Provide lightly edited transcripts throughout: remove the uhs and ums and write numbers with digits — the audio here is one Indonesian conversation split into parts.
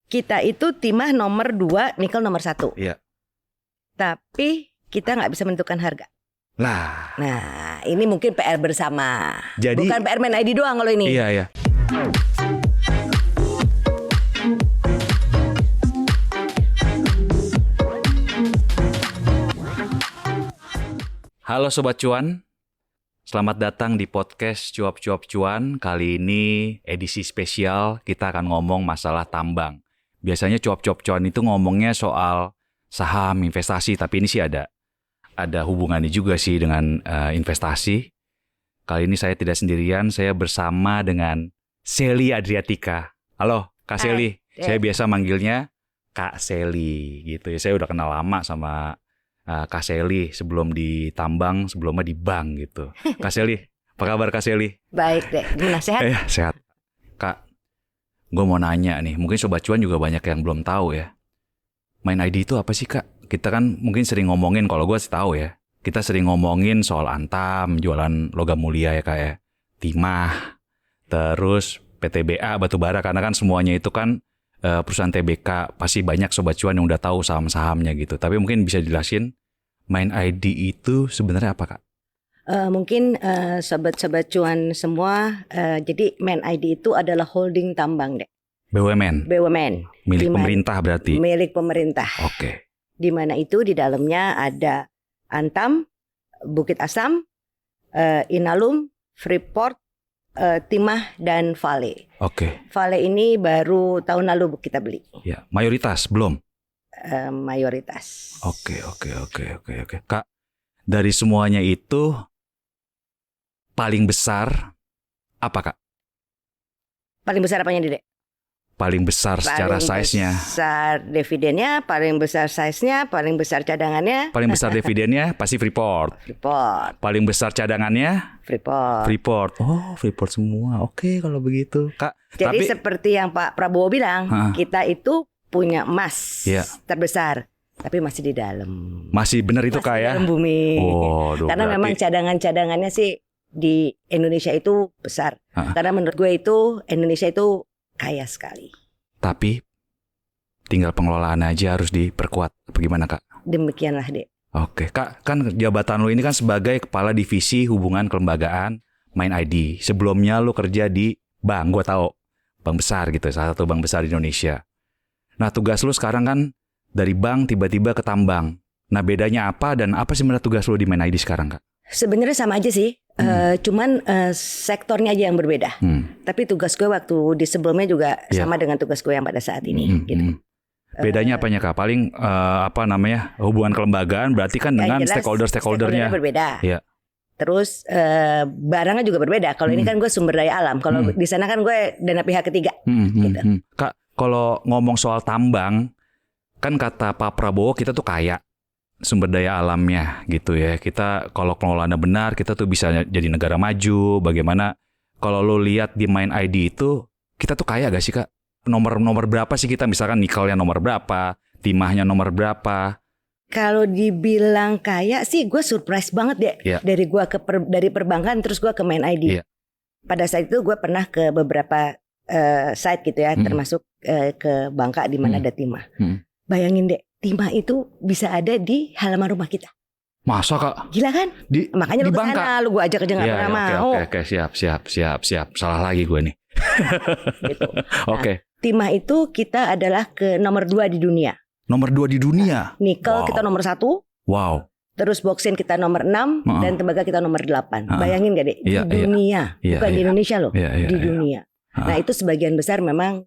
kita itu timah nomor 2, nikel nomor 1. Iya. Tapi kita nggak bisa menentukan harga. Lah. Nah, ini mungkin PR bersama. Jadi, bukan PR Main ID doang kalau ini. Iya. Halo Sobat Cuan, selamat datang di podcast Cuap-Cuap Cuan. Kali ini edisi spesial, kita akan ngomong masalah tambang. Biasanya Cuap-Cuap Cuan itu ngomongnya soal saham, investasi, tapi ini sih ada hubungannya juga sih dengan investasi. Kali ini saya tidak sendirian, saya bersama dengan Sally Adriatika. Halo Kak Sally, saya biasa manggilnya Kak Sally gitu ya. Saya udah kenal lama sama Kak Sally sebelum di tambang, sebelumnya di bank gitu. Kak Sally, apa kabar Kak Sally? Baik deh, gimana sehat? Sehat. Kak, gue mau nanya nih, mungkin Sobat Cuan juga banyak yang belum tahu ya. Main ID itu apa sih Kak? Kita kan mungkin sering ngomongin, kalau gue sih tahu ya. Kita sering ngomongin soal Antam, jualan logam mulia ya Kak ya. Timah, terus PTBA, batubara, karena kan semuanya itu kan perusahaan TBK. Pasti banyak Sobat Cuan yang udah tahu saham-sahamnya gitu. Tapi mungkin bisa dijelasin, Main ID itu sebenarnya apa Kak? Mungkin sobat-sobat cuan semua, jadi Main ID itu adalah holding tambang deh. BUMN? BUMN. Milik pemerintah berarti? Milik pemerintah. Oke. Di mana itu di dalamnya ada Antam, Bukit Asam, Inalum, Freeport, Timah, dan Vale. Oke. Vale ini baru tahun lalu kita beli. Ya, mayoritas belum? Mayoritas. Oke. Kak, dari semuanya itu paling besar apa Kak? Paling besar apanya Dede? Paling besar secara size-nya. Paling besar dividennya, paling besar size-nya, paling besar cadangannya. Paling besar dividennya pasti Freeport. Freeport. Paling besar cadangannya? Freeport. Oh, Freeport semua. Oke, kalau begitu. Kak, jadi tapi seperti yang Pak Prabowo bilang, kita itu punya emas terbesar, tapi masih di dalam. Masih benar itu Kak ya? Dalam bumi. Oh, karena berarti memang cadangan-cadangannya sih di Indonesia itu besar. Karena menurut gue itu Indonesia itu kaya sekali. Tapi tinggal pengelolaan aja harus diperkuat. Bagaimana Kak? Demikianlah Dek. Oke, Kak, kan jabatan lo ini kan sebagai Kepala Divisi Hubungan Kelembagaan Main ID. Sebelumnya lo kerja di bank, gue tahu. Bank besar gitu, salah satu bank besar di Indonesia. Nah, tugas lo sekarang kan dari bank tiba-tiba ke tambang. Nah, bedanya apa dan apa sih sebenarnya tugas lo di Main ID sekarang, Kak? Sebenarnya sama aja sih, cuman sektornya aja yang berbeda. Tapi tugas gue waktu di sebelumnya juga sama dengan tugas gue yang pada saat ini. Gitu. Bedanya apanya Kak? Paling hubungan kelembagaan berarti kan dengan stakeholder-stakeholdernya berbeda. Ya. Terus barangnya juga berbeda. Kalau ini kan gue sumber daya alam. Kalau di sana kan gue dana pihak ketiga. Gitu. Kak, kalau ngomong soal tambang, kan kata Pak Prabowo kita tuh kaya sumber daya alamnya gitu ya. Kita kalau pengelolaannya benar, kita tuh bisa jadi negara maju. Bagaimana kalau lo lihat di Main ID itu, kita tuh kaya gak sih Kak? Nomor berapa sih kita? Misalkan nikelnya nomor berapa, timahnya nomor berapa? Kalau dibilang kaya sih gue surprise banget deh. Dari gue dari perbankan terus gue ke Main ID. Pada saat itu gue pernah ke beberapa site gitu ya, termasuk ke Bangka di mana ada timah. Bayangin deh, timah itu bisa ada di halaman rumah kita. Masa Kak? Gila kan? Makanya lu kesana, lu gue ajak aja gak pernah mau. Oke, siap. Salah lagi gue nih. Gitu. Oke. Timah itu kita adalah ke nomor 2 di dunia. Nomor 2 di dunia? Nikel kita nomor 1. Wow. Terus boksit kita nomor 6 dan tembaga kita nomor 8. Bayangin gak deh? Di dunia. Bukan di Indonesia loh. Di dunia. Nah itu sebagian besar memang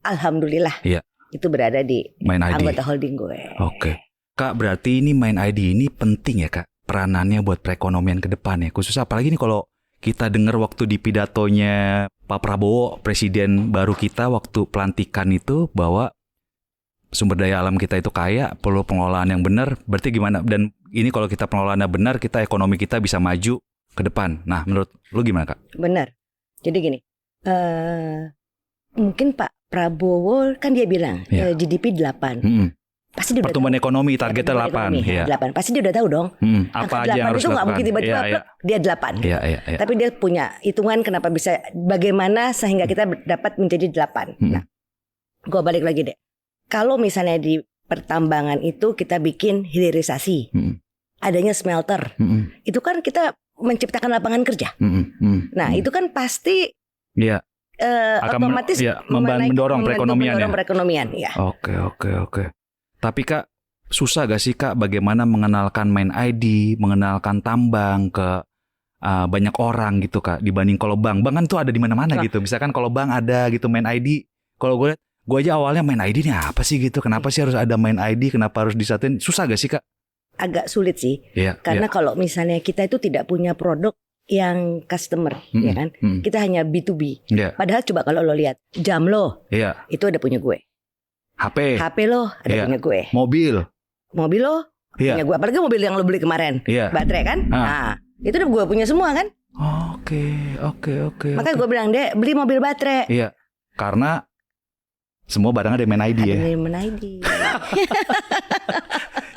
alhamdulillah. Itu berada di anggota holding gue. Oke. Kak, berarti ini Main ID ini penting ya Kak, peranannya buat perekonomian ke depan ya. Khusus apalagi nih kalau kita dengar waktu di pidatonya Pak Prabowo, presiden baru kita waktu pelantikan itu, bahwa sumber daya alam kita itu kaya, perlu pengelolaan yang benar. Berarti gimana? Dan ini kalau kita pengelolaannya benar, kita ekonomi kita bisa maju ke depan. Nah, menurut lu gimana Kak? Benar. Jadi gini, mungkin Pak Prabowo kan dia bilang GDP 8. Pasti dia pertumbuhan ekonomi targetnya 8. 8. Pasti dia udah tahu dong. Apa aja yang harus dilakukan. Itu nggak mungkin tiba-tiba dia 8. Tapi dia punya hitungan kenapa bisa, bagaimana sehingga kita dapat menjadi 8. Nah, Gue balik lagi deh. Kalau misalnya di pertambangan itu kita bikin hilirisasi, adanya smelter, itu kan kita menciptakan lapangan kerja. Nah itu kan pasti otomatis mendorong perekonomian. Ya. Oke. Tapi Kak, susah gak sih Kak bagaimana mengenalkan Mind ID, mengenalkan tambang ke banyak orang gitu Kak, dibanding kalau bank kan tuh ada di mana-mana gitu. Misalkan kalau bank ada gitu Mind ID, kalau gue aja awalnya Mind ID ini apa sih gitu, kenapa sih harus ada Mind ID, kenapa harus disatuin, susah gak sih Kak? Agak sulit sih, karena kalau misalnya kita itu tidak punya produk yang customer, ya kan, kita hanya B2B. Padahal coba kalau lo lihat jam lo, itu ada punya gue. HP lo ada punya gue. Mobil lo punya gue, apalagi mobil yang lo beli kemarin, baterai kan, nah itu udah gue punya semua kan. Oke. Makanya gue bilang deh beli mobil baterai. Iya, karena semua barangnya ada Mind ID ya. Ada Mind ID.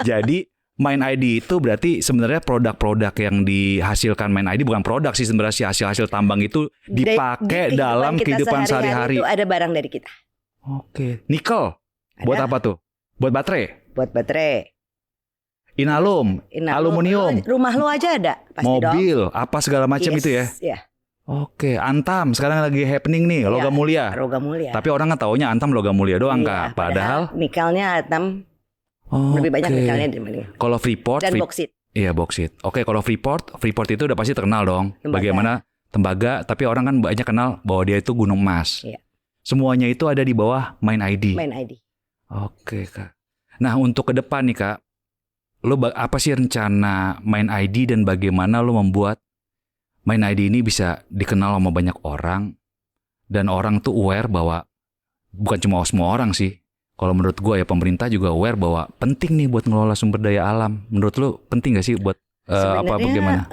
Jadi Mind ID itu berarti sebenarnya produk-produk yang dihasilkan Mind ID bukan produk sih sebenarnya, hasil-hasil tambang itu dipakai dalam kehidupan sehari-hari. Itu ada barang dari kita. Oke, nikel. Buat apa tuh? Buat baterai. Buat baterai. Inalum, aluminium. Rumah lo aja ada, pasti mobil, dong. Apa segala macam itu ya. Oke, Antam sekarang lagi happening nih, logam mulia. Tapi orang kan taunya Antam logam mulia doang Kak. Padahal nikelnya Antam lebih banyak nikelnya dibanding. Kalau Freeport dan boksit. Iya, boksit. Oke, kalau Freeport itu udah pasti terkenal dong. Bagaimana tembaga, tapi orang kan banyak kenal bahwa dia itu gunung emas. Semuanya itu ada di bawah Mind ID. Oke Kak. Nah untuk ke depan nih Kak, lo apa sih rencana Mind ID dan bagaimana lo membuat Mind ID ini bisa dikenal sama banyak orang dan orang tuh aware bahwa bukan cuma semua orang sih. Kalau menurut gue ya pemerintah juga aware bahwa penting nih buat ngelola sumber daya alam. Menurut lo penting gak sih buat bagaimana?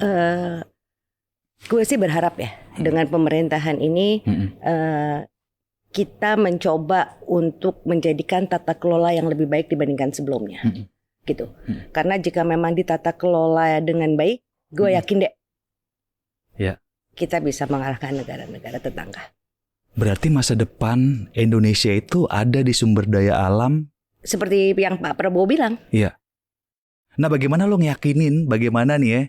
Gue sih berharap ya dengan pemerintahan ini kita mencoba untuk menjadikan tata kelola yang lebih baik dibandingkan sebelumnya. Gitu. Karena jika memang ditata kelola dengan baik, gue yakin deh kita bisa mengalahkan negara-negara tetangga. Berarti masa depan Indonesia itu ada di sumber daya alam seperti yang Pak Prabowo bilang. Iya. Nah bagaimana lo ngeyakinin, bagaimana nih ya,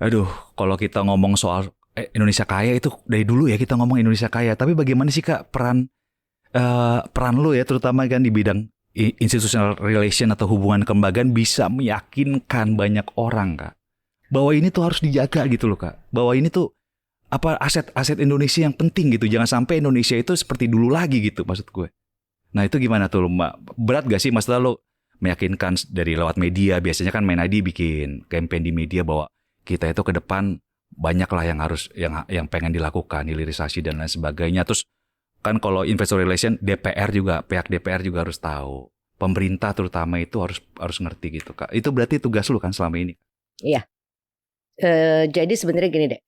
aduh kalau kita ngomong soal Indonesia kaya itu dari dulu ya kita ngomong Indonesia kaya, tapi bagaimana sih Kak peran lo ya terutama kan di bidang institutional relation atau hubungan kelembagaan bisa meyakinkan banyak orang Kak bahwa ini tuh harus dijaga gitu loh Kak, bahwa ini tuh aset Indonesia yang penting gitu, jangan sampai Indonesia itu seperti dulu lagi gitu maksud gue. Nah itu gimana tuh Mbak, berat gak sih masalah lo meyakinkan dari lewat media, biasanya kan Mind ID bikin campaign di media bahwa kita itu ke depan banyak lah yang harus yang pengen dilakukan, hilirisasi dan lain sebagainya. Terus kan kalau investor relation pihak DPR juga harus tahu, pemerintah terutama itu harus ngerti gitu Kak. Itu berarti tugas lu kan selama ini. Iya. Jadi sebenarnya gini deh,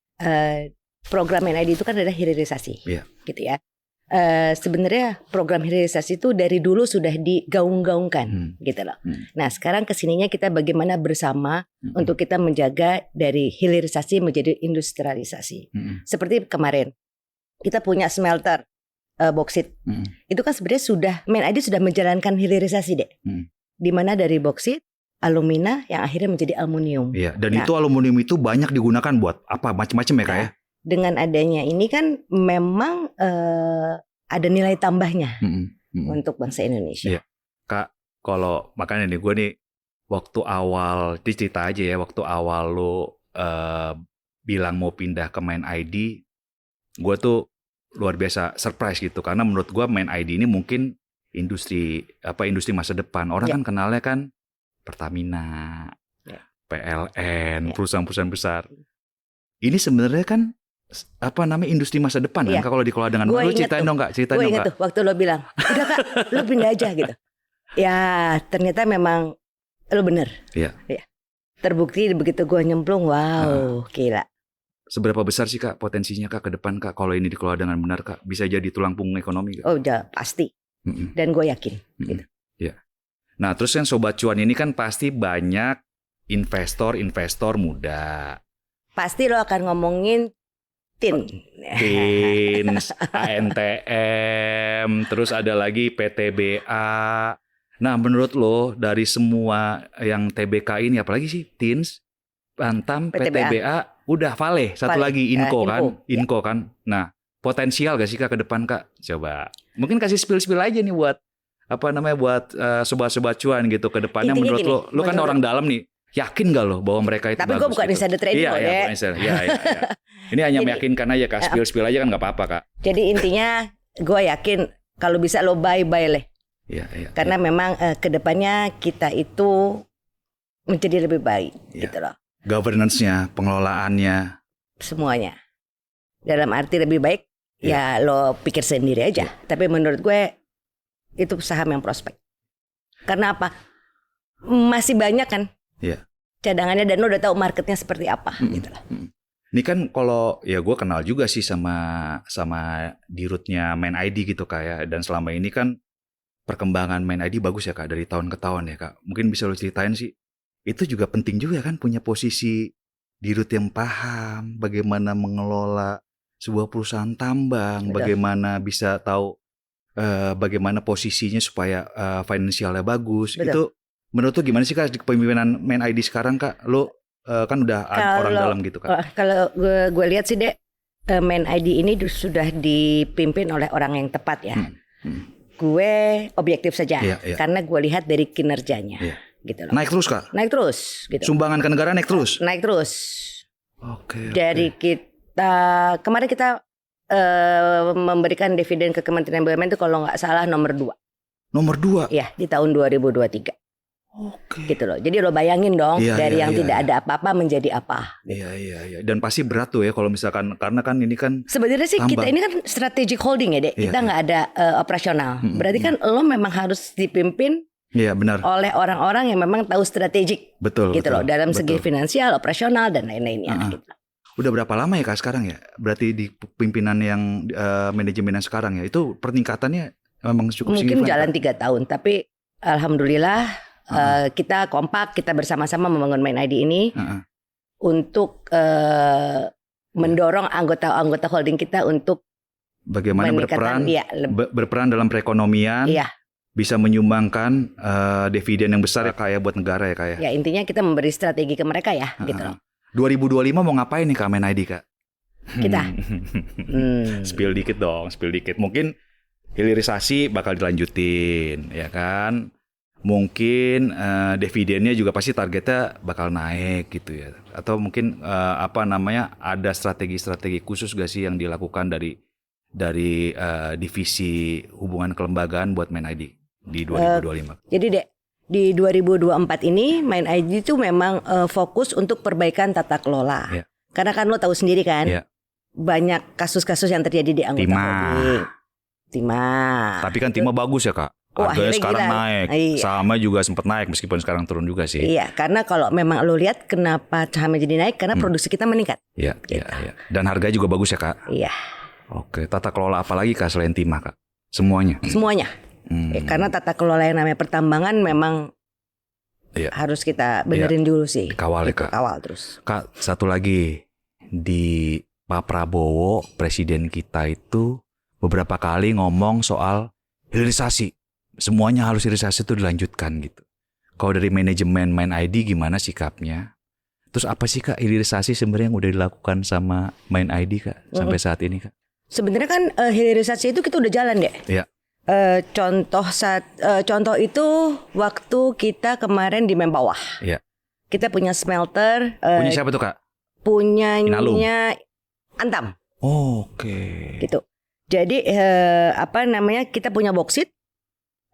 program NID itu kan adalah hilirisasi, gitu ya. Sebenarnya program hilirisasi itu dari dulu sudah digaung-gaungkan, gitu loh. Nah sekarang kesininya kita bagaimana bersama untuk kita menjaga dari hilirisasi menjadi industrialisasi. Seperti kemarin kita punya smelter boksit, itu kan sebenarnya Mind ID sudah menjalankan hilirisasi deh, di mana dari boksit, alumina yang akhirnya menjadi aluminium. Iya, dan itu aluminium itu banyak digunakan buat apa macam-macam ya Kak ya. Dengan adanya ini kan memang ada nilai tambahnya untuk bangsa Indonesia. Iya. Kak, kalau makanya nih gue nih waktu awal cerita aja ya, waktu awal lo bilang mau pindah ke Mind ID, gue tuh luar biasa surprise gitu karena menurut gue Mind ID ini mungkin industri masa depan. Orang kan kenalnya kan Pertamina, PLN, perusahaan-perusahaan besar. Ini sebenarnya kan industri masa depan kan kalau dikelola dengan baik. Lu ceritain dong Kak, Gue ingat tuh waktu lo bilang, udah Kak, lo pindah aja gitu. Ya ternyata memang lo bener. Iya. Terbukti begitu gue nyemplung, wow, gila. Seberapa besar sih Kak potensinya Kak ke depan Kak kalau ini dikelola dengan benar Kak, bisa jadi tulang punggung ekonomi Kak? Oh udah pasti. Dan gue yakin. Gitu. Iya. Nah terus kan Sobat Cuan ini kan pasti banyak investor muda. Pasti lo akan ngomongin TINS, ANTM, terus ada lagi PTBA. Nah, menurut lo dari semua yang TBK ini, apalagi sih TINS, Antam, PTBA, udah Vale, satu lagi Inco kan, Inco kan. Nah, potensial gak sih Kak ke depan Kak? Coba, mungkin kasih spill aja nih buat buat sobat-sobat cuan gitu ke depannya. Intinya menurut gini, lo kan orang dalam nih. Yakin gak lo bahwa mereka itu tapi bagus? Tapi gue bukan insider trading kok ya. Iya. Ini hanya meyakinkan aja Kak, spill aja kan gak apa-apa Kak. Jadi intinya gue yakin kalau bisa lo buy leh. Iya. Karena memang kedepannya kita itu menjadi lebih baik gitu loh. Governance-nya, pengelolaannya, semuanya. Dalam arti lebih baik ya lo pikir sendiri aja. Tapi menurut gue itu saham yang prospek. Karena apa? Masih banyak kan cadangannya dan lo udah tahu marketnya seperti apa gitu lah. Ini kan kalau ya gue kenal juga sih sama dirutnya Main ID gitu Kak ya. Dan selama ini kan perkembangan Main ID bagus ya Kak dari tahun ke tahun ya Kak. Mungkin bisa lo ceritain sih. Itu juga penting juga kan punya posisi dirut yang paham bagaimana mengelola sebuah perusahaan tambang. Betul. Bagaimana bisa tahu bagaimana posisinya supaya finansialnya bagus. Betul. Itu menurut lu gimana sih Kak di kepemimpinan Main ID sekarang Kak? Lu kan udah orang dalam gitu Kak. Kalau gue lihat sih Dek, Main ID ini sudah dipimpin oleh orang yang tepat ya. Gue objektif saja karena gue lihat dari kinerjanya gitu loh. Naik terus Kak? Naik terus gitu. Sumbangan ke negara naik terus? Naik terus. Oke. Dari kemarin kita memberikan dividen ke Kementerian BUMN itu kalau nggak salah nomor 2. Nomor 2? Iya, di tahun 2023. Oke. Gitu loh. Jadi lo bayangin dong dari yang tidak ada apa-apa menjadi apa. Iya. Dan pasti berat tuh ya kalau misalkan karena kan ini kan sebenarnya sih tambang. Kita ini kan strategic holding ya Dek. Kita nggak ada operasional. Berarti kan lo memang harus dipimpin benar. Oleh orang-orang yang memang tahu strategik. Betul. Gitu loh. Dalam segi finansial, operasional dan lain-lainnya. Gitu. Udah berapa lama ya Kak sekarang ya? Berarti di pimpinan yang manajemen yang sekarang ya itu peningkatannya memang cukup signifikan. Mungkin jalan 3 tahun, tapi alhamdulillah. Kita kompak, kita bersama-sama membangun Main ID ini untuk mendorong anggota-anggota holding kita untuk bagaimana berperan dalam perekonomian, bisa menyumbangkan dividen yang besar ya kayak buat negara ya kayak. Ya intinya kita memberi strategi ke mereka ya, gitu loh. 2025 mau ngapain nih Kak Main ID Kak? Kita. Spill dikit dong, Mungkin hilirisasi bakal dilanjutin, ya kan? Mungkin dividennya juga pasti targetnya bakal naik gitu ya. Atau mungkin ada strategi-strategi khusus gak sih yang dilakukan dari divisi hubungan kelembagaan buat Main ID di 2025? Jadi Dek, di 2024 ini Main ID itu memang fokus untuk perbaikan tata kelola. Karena kan lo tahu sendiri kan, banyak kasus-kasus yang terjadi di anggota holding. Timah. Tapi kan Timah bagus ya Kak. Harganya sekarang naik, sahamnya juga sempat naik meskipun sekarang turun juga sih. Iya, karena kalau memang lo lihat kenapa sahamnya jadi naik karena produksi kita meningkat. Iya. Dan harganya juga bagus ya Kak. Iya. Oke, tata kelola apa lagi Kak selain Timah Kak? Semuanya. Karena tata kelola yang namanya pertambangan memang harus kita benerin dulu sih. Kawal ya Kak. Kawal terus. Kak, satu lagi di Pak Prabowo presiden kita itu beberapa kali ngomong soal hilirisasi. Semuanya harus hilirisasi itu dilanjutkan gitu. Kalau dari manajemen Main ID gimana sikapnya? Terus apa sih Kak hilirisasi sebenarnya yang udah dilakukan sama Main ID Kak sampai saat ini Kak? Sebenarnya kan hilirisasi itu kita udah jalan deh. Iya. Contoh itu waktu kita kemarin di Mempawah. Iya. Kita punya smelter. Punya siapa tuh Kak? Punyanya Antam. Oke. Gitu. Jadi kita punya boksit.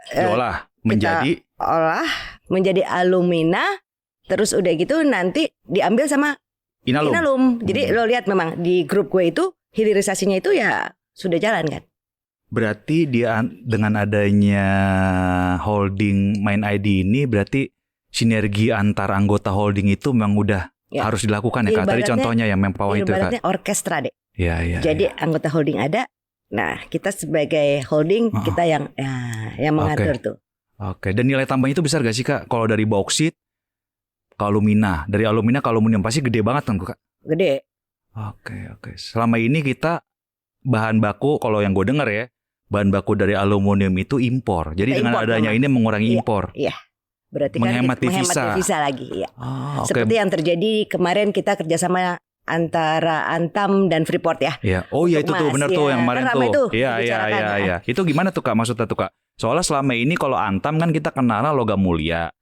Diolah menjadi alumina, terus udah gitu nanti diambil sama Inalum. Jadi lo lihat memang di grup gue itu hilirisasinya itu ya sudah jalan kan. Berarti dia dengan adanya holding Main ID ini berarti sinergi antar anggota holding itu memang udah harus dilakukan ya Kak. Tadi contohnya yang Mempawah itu Kak. Ibaratnya orkestra deh. Iya. Jadi anggota holding ada. Nah, kita sebagai holding kita yang mengatur tuh. Oke. Dan nilai tambahnya itu besar gak sih Kak? Kalau dari bauksit ke alumina, dari alumina ke aluminium pasti gede banget kan Kak? Gede. Oke. Selama ini kita bahan baku, kalau yang gue dengar ya, bahan baku dari aluminium itu impor. Jadi Kita dengan impor, adanya memang. ini mengurangi Iya, impor. Iya. Berarti Menghemat kan devisa. devisa lagi. Iya. Oh, okay. Seperti yang terjadi kemarin kita kerjasama antara Antam dan Freeport ya. Iya. Oh iya itu tuh benar tuh yang kemarin kan tuh. Iya. Iya. Itu gimana tuh Kak maksudnya tuh Kak? Soalnya selama ini kalau Antam kan kita kenal logam mulia.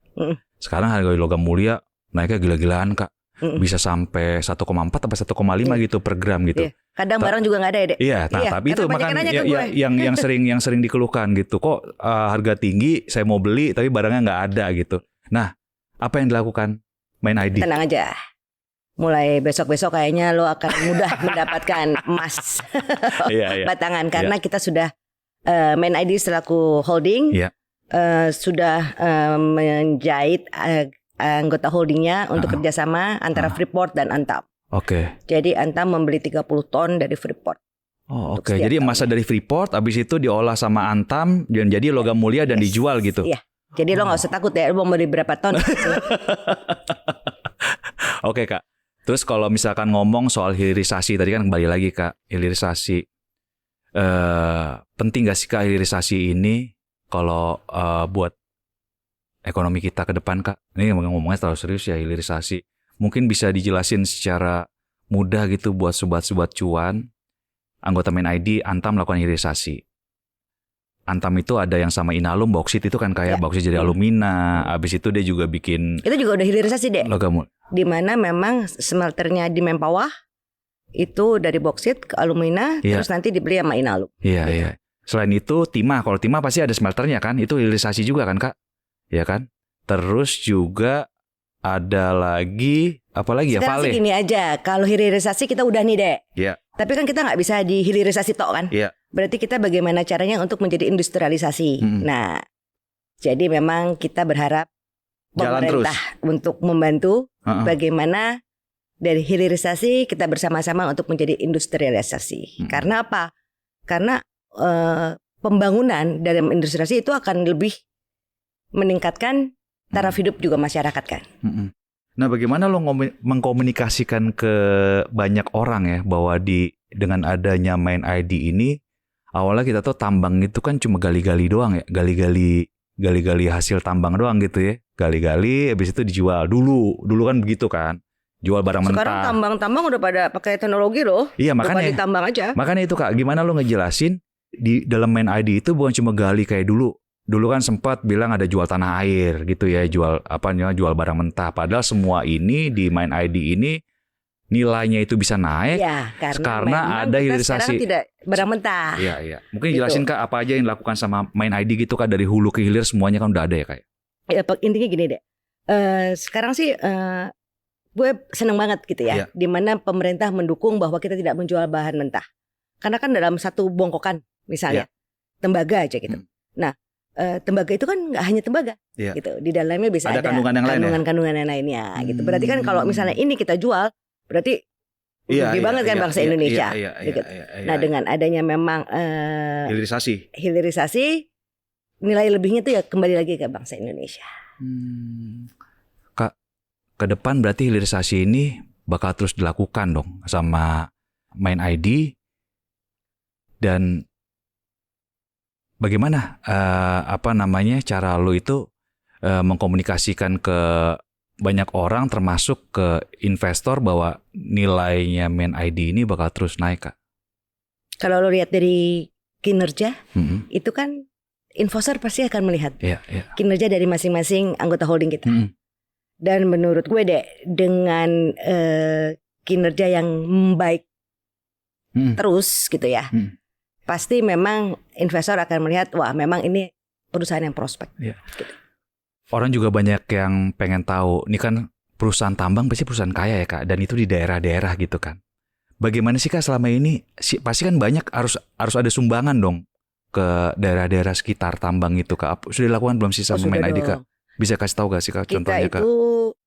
Sekarang harga logam mulia naiknya gila-gilaan Kak. Bisa sampai 1,4 atau 1,5 gitu per gram gitu. Iya. Kadang barang juga nggak ada ya, Dek? Iya, tapi itu makanya yang sering dikeluhkan gitu. Kok harga tinggi, saya mau beli tapi barangnya nggak ada gitu. Nah, apa yang dilakukan Main ID? Tenang aja. Mulai besok-besok kayaknya lo akan mudah mendapatkan emas batangan karena kita sudah Main ID selaku holding sudah menjahit anggota holdingnya untuk kerjasama antara Freeport dan Antam. Oke. Jadi Antam membeli 30 ton dari Freeport. Oh, oke. Jadi emasnya dari Freeport, habis itu diolah sama Antam dan jadi logam mulia dan dijual gitu. Iya. Jadi lo nggak usah takut ya, lo mau beli berapa ton. Oke Kak. Terus kalau misalkan ngomong soal hilirisasi tadi kan kembali lagi Kak, hilirisasi. Penting gak sih Kak hilirisasi ini kalau buat ekonomi kita ke depan Kak? Ini ngomongnya terlalu serius ya hilirisasi. Mungkin bisa dijelasin secara mudah gitu buat sobat-sobat cuan. Anggota Main ID Antam melakukan hilirisasi. Antam itu ada yang sama Inalum, bauksit itu kan kayak bauksit jadi alumina. Abis itu dia juga bikin. Itu juga udah hilirisasi deh. Logam. Di mana memang smelternya di Mempawah itu dari bauksit ke alumina, terus nanti dibeli sama Inalum. Iya. Selain itu timah, kalau timah pasti ada smelternya kan, itu hilirisasi juga kan Kak? Ya kan? Terus juga ada lagi apa lagi ya? Sekarang gini aja, kalau hilirisasi kita udah nih Dek. Iya. Tapi kan kita nggak bisa dihilirisasi tok kan? Iya. Berarti kita bagaimana caranya untuk menjadi industrialisasi. Nah, jadi memang kita berharap pemerintah untuk membantu bagaimana dari hilirisasi kita bersama-sama untuk menjadi industrialisasi. Karena apa? Karena pembangunan dalam industrialisasi itu akan lebih meningkatkan taraf hidup juga masyarakat kan. Nah, bagaimana lo mengkomunikasikan ke banyak orang ya bahwa dengan adanya Main ID ini awalnya kita tuh tambang itu kan cuma gali-gali doang ya, gali-gali hasil tambang doang gitu ya, gali-gali habis itu dijual dulu kan begitu kan, jual barang mentah. Sekarang tambang-tambang udah pada pakai teknologi loh. Iya makanya. Ditambang aja. Makanya itu Kak, gimana lo ngejelasin di dalam Main ID itu bukan cuma gali kayak dulu. Dulu kan sempat bilang ada jual tanah air gitu ya, jual barang mentah. Padahal semua ini di Main ID ini nilainya itu bisa naik ya, karena ada hilirisasi. Sekarang tidak barang mentah. Iya. Mungkin jelasin Kak apa aja yang dilakukan sama Main ID gitu Kak, dari hulu ke hilir semuanya kan udah ada ya Kak. Ya intinya gini deh. Sekarang sih gue seneng banget gitu ya. Dimana pemerintah mendukung bahwa kita tidak menjual bahan mentah. Karena kan dalam satu bongkokan misalnya tembaga aja gitu. Nah tembaga itu kan nggak hanya tembaga, gitu. Di dalamnya bisa ada kandungan-kandungan yang lainnya, gitu. Berarti kan kalau misalnya ini kita jual, berarti rugi banget kan bangsa Indonesia. Gitu. Nah dengan adanya memang hilirisasi, nilai lebihnya itu ya kembali lagi ke bangsa Indonesia. Kak, ke depan berarti hilirisasi ini bakal terus dilakukan dong sama Main ID dan bagaimana cara lo itu mengkomunikasikan ke banyak orang termasuk ke investor bahwa nilainya Main ID ini bakal terus naik Kak? Kalau lo lihat dari kinerja, itu kan investor pasti akan melihat kinerja dari masing-masing anggota holding kita. Dan menurut gue deh dengan kinerja yang baik terus gitu ya. Pasti memang investor akan melihat wah memang ini perusahaan yang prospek. Gitu. Orang juga banyak yang pengen tahu, ini kan perusahaan tambang pasti perusahaan kaya ya Kak, dan itu di daerah-daerah gitu kan. Bagaimana sih Kak selama ini? Pasti kan banyak harus ada sumbangan dong ke daerah-daerah sekitar tambang itu Kak. Sudah dilakukan belum sih sama Main ID Kak? Bisa kasih tahu gak sih Kak contohnya Kak? Kita itu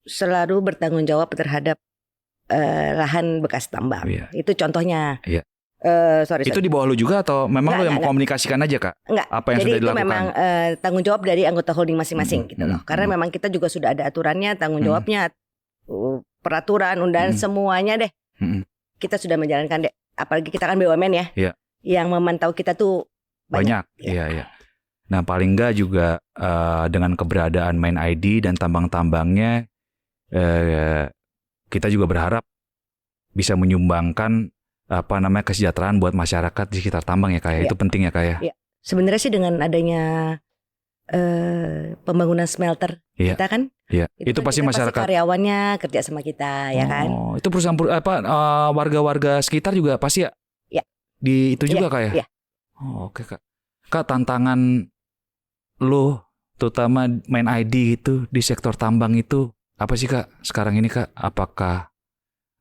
selalu bertanggung jawab terhadap lahan bekas tambang. Itu contohnya. Sorry. Itu di bawah lu juga atau memang lu yang mengkomunikasikan aja Kak? Enggak. Apa yang jadi sudah itu dilakukan? Memang tanggung jawab dari anggota holding masing-masing gitu loh. Karena memang kita juga sudah ada aturannya, tanggung jawabnya, peraturan, undangan semuanya deh. kita sudah menjalankan deh. Apalagi kita kan BUMN ya. Iya. Yang memantau kita tuh banyak. Iya. Nah paling enggak juga dengan keberadaan Main ID dan tambang-tambangnya, kita juga berharap bisa menyumbangkan kesejahteraan buat masyarakat di sekitar tambang ya Kak ya. Itu penting ya Kak ya. Iya. Sebenarnya sih dengan adanya pembangunan smelter kita kan, itu kan pasti masyarakat, pasti karyawannya kerja sama kita ya kan. Itu perusahaan warga-warga sekitar juga pasti ya. Iya. Di itu juga Kak ya. Iya. Oke Kak. Kak, tantangan lo terutama Main ID itu di sektor tambang itu apa sih Kak sekarang ini Kak? Apakah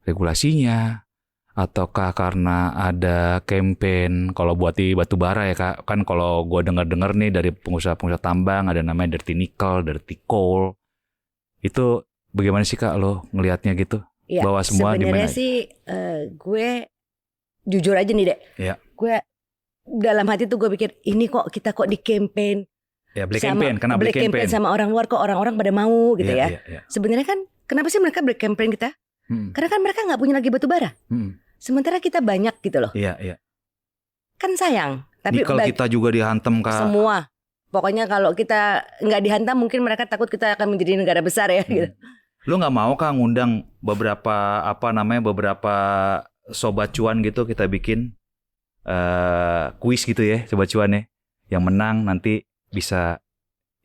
regulasinya ataukah karena ada campaign kalau buat di batu bara ya Kak? Kan kalau gue dengar nih dari pengusaha-pengusaha tambang ada namanya dirty nickel, dirty coal. Itu bagaimana sih Kak lo ngelihatnya gitu? Ya, bahwa semua sebenarnya sih gue jujur aja nih Dek. Ya. Gue dalam hati tuh gue pikir ini kok kita di campaign. Ya black campaign, karena black campaign sama orang luar, kok orang-orang pada mau gitu ya. Sebenarnya kan kenapa sih mereka black campaign kita? Karena kan mereka nggak punya lagi batu bara. Sementara kita banyak gitu loh. Iya. Kan sayang. Tapi nikel kita juga dihantam Kak. Semua. Pokoknya kalau kita nggak dihantam mungkin mereka takut kita akan menjadi negara besar ya gitu. Lu nggak mau Kak ngundang beberapa beberapa sobat cuan gitu, kita bikin kuis gitu ya sobat cuannya. Yang menang nanti bisa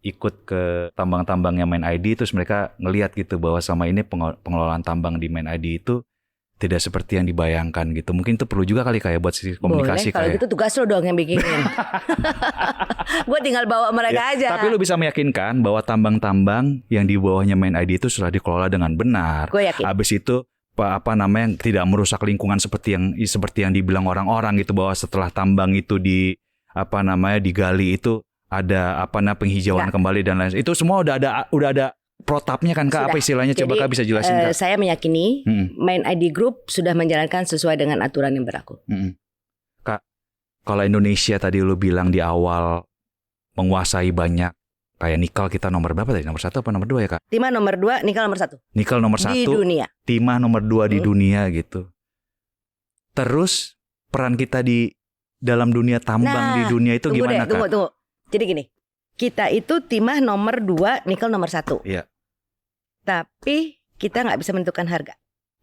ikut ke tambang-tambangnya Main ID, terus mereka ngelihat gitu bahwa sama ini pengelolaan tambang di Main ID itu tidak seperti yang dibayangkan gitu. Mungkin itu perlu juga kali kayak buat sisi komunikasi. Boleh, kalau gitu tugas lo dong yang bikinin. Gue tinggal bawa mereka aja. Tapi lo bisa meyakinkan bahwa tambang-tambang yang di bawahnya Main ID itu sudah dikelola dengan benar. Gue yakin. Habis itu tidak merusak lingkungan seperti yang dibilang orang-orang gitu, bahwa setelah tambang itu digali itu ada penghijauan kembali dan lain. Itu semua udah ada protapnya kan Kak? Sudah. Apa istilahnya? Coba Kak bisa jelasin Kak. Saya meyakini Main ID Group sudah menjalankan sesuai dengan aturan yang berlaku. Kak, kalau Indonesia tadi lu bilang di awal menguasai banyak, kayak nikel kita nomor berapa tadi? Nomor 1 apa nomor 2 ya Kak? Timah nomor 2, nikel nomor 1. Nikel nomor 1 di dunia. Timah nomor 2 di dunia gitu. Terus peran kita di dalam dunia tambang di dunia itu gimana Kak? Tunggu. Jadi gini, kita itu timah nomor 2, nikel nomor 1. Iya. Tapi kita nggak bisa menentukan harga.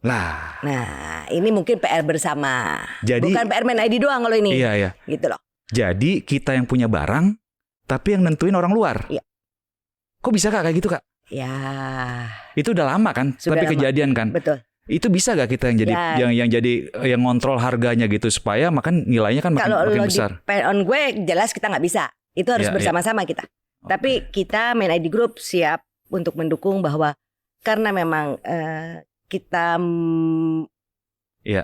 Lah. Nah, ini mungkin PR bersama. Jadi, bukan PR Main ID doang kalau ini. Iya. Gitu loh. Jadi kita yang punya barang, tapi yang nentuin orang luar. Iya. Kok bisa Kak kayak gitu Kak? Ya. Itu udah lama kan? Sudah tapi lama. Kejadian kan? Betul. Itu bisa gak kita yang ngontrol harganya gitu supaya makan nilainya kan makin besar? Kalau on gue jelas kita nggak bisa. Itu harus bersama-sama kita. Okay. Tapi kita Main ID Group siap untuk mendukung bahwa karena memang kita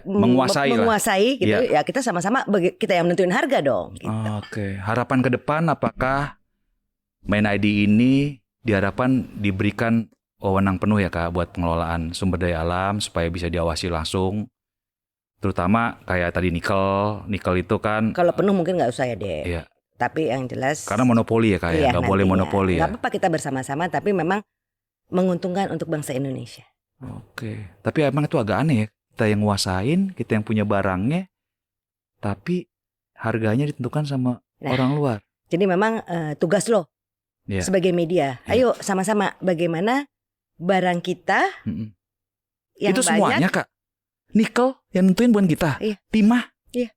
menguasai gitu ya, kita sama-sama kita yang nentuin harga dong. Gitu. Oke. Harapan ke depan apakah Main ID ini diharapkan diberikan wewenang penuh ya Kak buat pengelolaan sumber daya alam supaya bisa diawasi langsung, terutama kayak tadi nikel itu kan. Kalau penuh mungkin nggak usah ya deh. Iya. Tapi yang jelas karena monopoli ya Kak ya, nggak boleh monopoli ya. Nggak apa-apa kita bersama-sama, tapi memang menguntungkan untuk bangsa Indonesia. Oke. Tapi emang itu agak aneh ya, kita yang nguasain, kita yang punya barangnya, tapi harganya ditentukan sama orang luar. Jadi memang tugas lo sebagai media, ayo sama-sama bagaimana barang kita yang itu banyak. Semuanya Kak. Nikel yang nentuin bukan kita. Iya. Timah. Iya.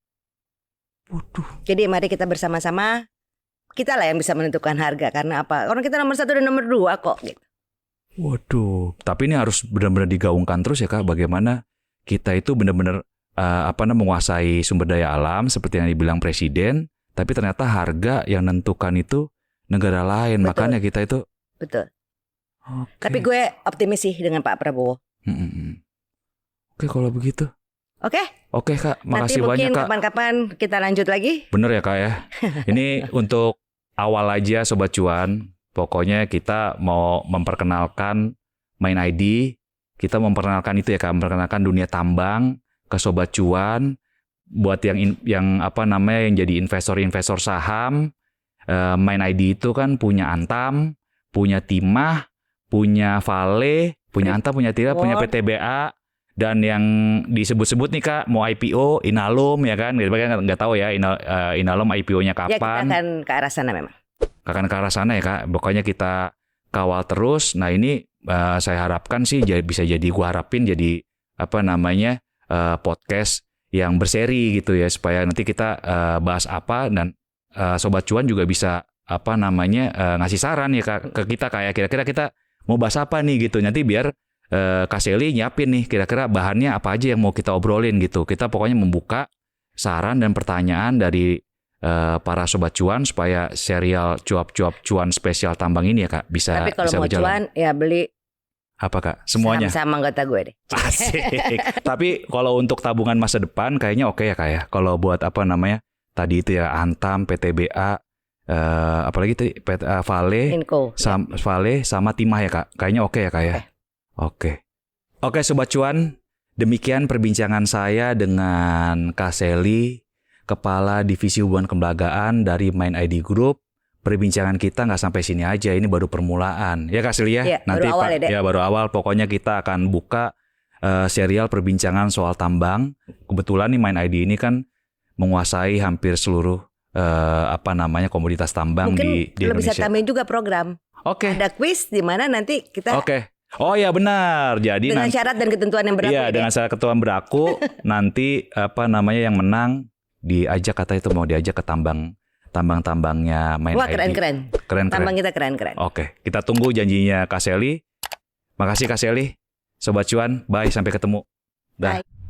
Waduh. Jadi mari kita bersama-sama, kita lah yang bisa menentukan harga. Karena apa? Orang kita nomor 1 dan nomor 2 kok gitu. Waduh. Tapi ini harus benar-benar digaungkan terus ya Kak. Bagaimana kita itu benar-benar menguasai sumber daya alam seperti yang dibilang Presiden. Tapi ternyata harga yang nentukan itu negara lain. Betul. Makanya kita itu. Betul. Okay. Tapi gue optimis sih dengan Pak Prabowo. Oke kalau begitu. Oke Kak, makasih banyak Kak. Nanti mungkin kapan-kapan kita lanjut lagi. Bener ya Kak ya. Ini untuk awal aja Sobat Cuan. Pokoknya kita mau memperkenalkan Main ID. Kita memperkenalkan itu ya Kak, memperkenalkan dunia tambang ke Sobat Cuan. Buat yang jadi investor-investor saham. Main ID itu kan punya Antam, punya Timah, punya Vale, punya Antam, punya Tira, punya PTBA. Dan yang disebut-sebut nih Kak, mau IPO, Inalum ya kan? Nggak tahu ya Inalum IPO-nya kapan. Ya kita akan ke arah sana memang. Akan ke arah sana ya Kak. Pokoknya kita kawal terus. Nah ini saya harapkan sih bisa jadi, gua harapin jadi podcast yang berseri gitu ya, supaya nanti kita bahas apa dan Sobat Cuan juga bisa ngasih saran ya ke kita, kayak kira-kira kita mau bahas apa nih gitu. Nanti biar Kak Sally nyiapin nih kira-kira bahannya apa aja yang mau kita obrolin gitu. Kita pokoknya membuka saran dan pertanyaan dari para Sobat Cuan supaya serial cuap-cuap cuan spesial tambang ini ya Kak bisa berjalan. Tapi kalau mau cuan ya beli apa Kak? Semuanya? Sama anggota gue deh. Asik. Tapi kalau untuk tabungan masa depan kayaknya oke ya Kak ya. Kalau buat tadi itu ya Antam, PTBA, apalagi tadi Vale, Vale sama Timah ya Kak. Kayaknya oke ya Kak ya. Oke, Sobat Cuan, demikian perbincangan saya dengan Kak Sally, Kepala Divisi Hubungan Kelembagaan dari Mind ID Group. Perbincangan kita nggak sampai sini aja, ini baru permulaan. Ya Kak Sally ya? Nanti baru awal ya, baru awal. Pokoknya kita akan buka serial perbincangan soal tambang. Kebetulan nih Mind ID ini kan menguasai hampir seluruh komoditas tambang di Indonesia. Mungkin bisa tambahin juga program. Oke. Ada quiz di mana nanti kita. Oke. Oh ya benar. Jadi dengan syarat dan ketentuan yang berlaku. Iya, dengan syarat ketentuan berlaku. Nanti yang menang diajak, kata itu mau diajak ke tambang-tambangnya Mind ID. Wah, keren. Tambang kita keren. Oke, kita tunggu janjinya Kak Sally. Makasih Kak Sally. Sobat Cuan, bye, sampai ketemu. Dah. Bye.